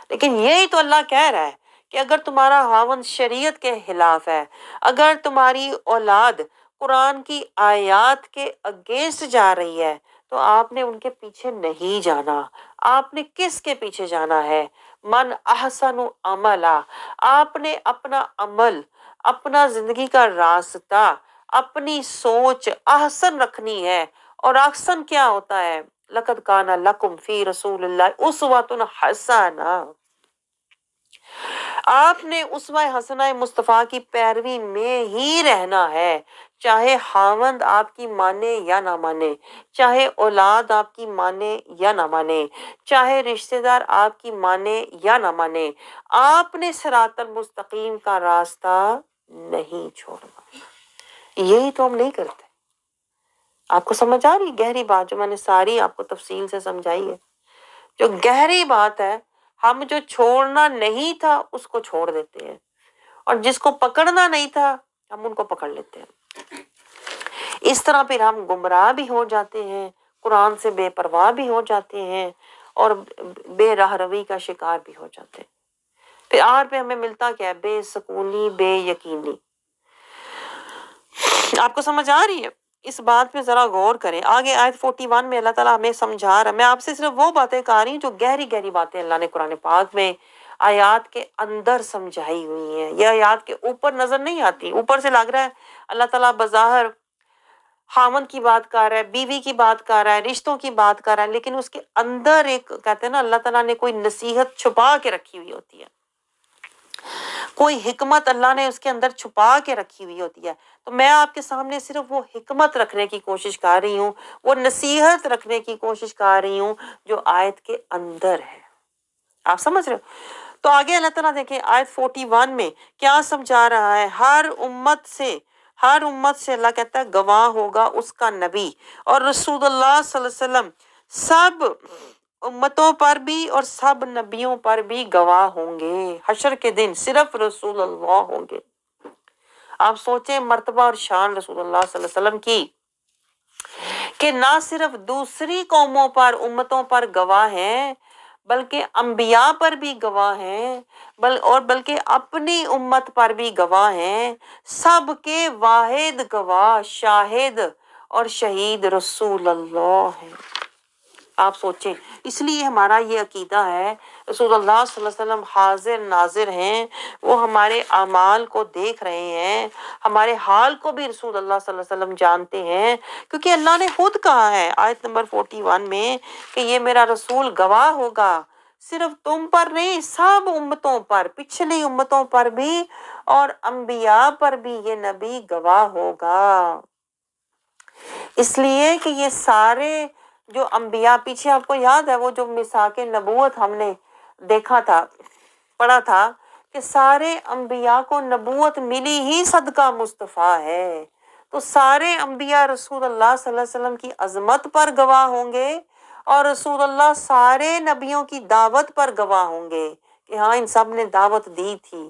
لیکن یہی تو اللہ کہہ رہا ہے کہ اگر تمہارا خاوند شریعت کے خلاف ہے، اگر تمہاری اولاد قرآن کی آیات کے اگینسٹ جا رہی ہے، تو آپ نے ان کے پیچھے نہیں جانا. آپ نے کس کے پیچھے جانا ہے؟ من احسن عملا. آپ نے اپنا عمل، اپنا زندگی کا راستہ، اپنی سوچ احسن رکھنی ہے. اور احسن کیا ہوتا ہے؟ لقد کان لکم فی رسول اللہ اسوۃ حسنہ. آپ نے اسوہ حسنہ مصطفیٰ کی پیروی میں ہی رہنا ہے، چاہے خاوند آپ کی مانے یا نہ مانے، چاہے اولاد آپ کی مانے یا نہ مانے، چاہے رشتہ دار آپ کی مانے یا نہ مانے. آپ نے صراط المستقیم کا راستہ نہیں چھوڑنا. یہی تو ہم نہیں کرتے. آپ کو سمجھ آ رہی گہری بات جو میں نے ساری آپ کو تفصیل سے سمجھائی ہے؟ جو گہری بات ہے، ہم جو چھوڑنا نہیں تھا اس کو چھوڑ دیتے ہیں، اور جس کو پکڑنا نہیں تھا ہم ان کو پکڑ لیتے ہیں. اس طرح پھر ہم گمراہ بھی ہو جاتے ہیں، قرآن سے بے پرواہ بھی ہو جاتے ہیں، اور بے راہ روی کا شکار بھی ہو جاتے ہیں. پھر آخر پہ ہمیں ملتا کیا ہے؟ بے سکونی، بے یقینی. آپ کو سمجھ آ رہی ہے؟ اس بات پہ ذرا غور کریں. آگے آیت 41 میں اللہ تعالیٰ ہمیں سمجھا رہا ہے. میں آپ سے صرف وہ باتیں کہہ رہی ہوں جو گہری گہری باتیں اللہ نے قرآن پاک میں آیات کے اندر سمجھائی ہوئی ہیں. یہ آیات کے اوپر نظر نہیں آتی. اوپر سے لگ رہا ہے اللہ تعالیٰ بظاہر خاوند کی بات کر رہا ہے، بیوی کی بات کر رہا ہے، رشتوں کی بات کر رہا ہے، لیکن اس کے اندر ایک کہتے ہیں نا اللہ تعالیٰ نے کوئی نصیحت چھپا کے رکھی ہوئی ہوتی ہے، کوئی حکمت اللہ نے اس کے اندر چھپا کے رکھی ہوئی ہوتی ہے. تو میں آپ کے سامنے صرف وہ حکمت رکھنے کی کوشش کر رہی ہوں، وہ نصیحت رکھنے کی کوشش کر رہی ہوں جو آیت کے اندر ہے. آپ سمجھ رہے ہو؟ تو آگے اللہ تعالیٰ دیکھیں آیت 41 میں کیا سمجھا رہا ہے. ہر امت سے اللہ کہتا ہے گواہ ہوگا اس کا نبی، اور رسول اللہ صلی اللہ علیہ وسلم سب امتوں پر بھی اور سب نبیوں پر بھی گواہ ہوں گے. حشر کے دن صرف رسول اللہ ہوں گے. آپ سوچیں مرتبہ اور شان رسول اللہ صلی اللہ علیہ وسلم کی، کہ نہ صرف دوسری قوموں پر، امتوں پر گواہ ہیں، بلکہ انبیاء پر بھی گواہ ہیں، اور بلکہ اپنی امت پر بھی گواہ ہیں. سب کے واحد گواہ، شاہد اور شہید رسول اللہ ہیں. آپ سوچیں، اس لیے ہمارا یہ عقیدہ ہے رسول اللہ صلی اللہ علیہ وسلم حاضر ناظر ہیں. وہ ہمارے اعمال کو دیکھ رہے ہیں، ہمارے حال کو بھی رسول اللہ صلی اللہ علیہ وسلم جانتے ہیں، کیونکہ اللہ نے خود کہا ہے آیت نمبر 41 میں کہ یہ میرا رسول گواہ ہوگا صرف تم پر نہیں، سب امتوں پر، پچھلی امتوں پر بھی اور انبیاء پر بھی یہ نبی گواہ ہوگا. اس لیے کہ یہ سارے جو انبیاء، پیچھے آپ کو یاد ہے وہ جو میثاق نبوت ہم نے دیکھا تھا، پڑھا تھا کہ سارے انبیاء کو نبوت ملی ہی صدقہ مصطفیٰ ہے. تو سارے انبیاء رسول اللہ صلی اللہ علیہ وسلم کی عظمت پر گواہ ہوں گے، اور رسول اللہ سارے نبیوں کی دعوت پر گواہ ہوں گے کہ ہاں ان سب نے دعوت دی تھی.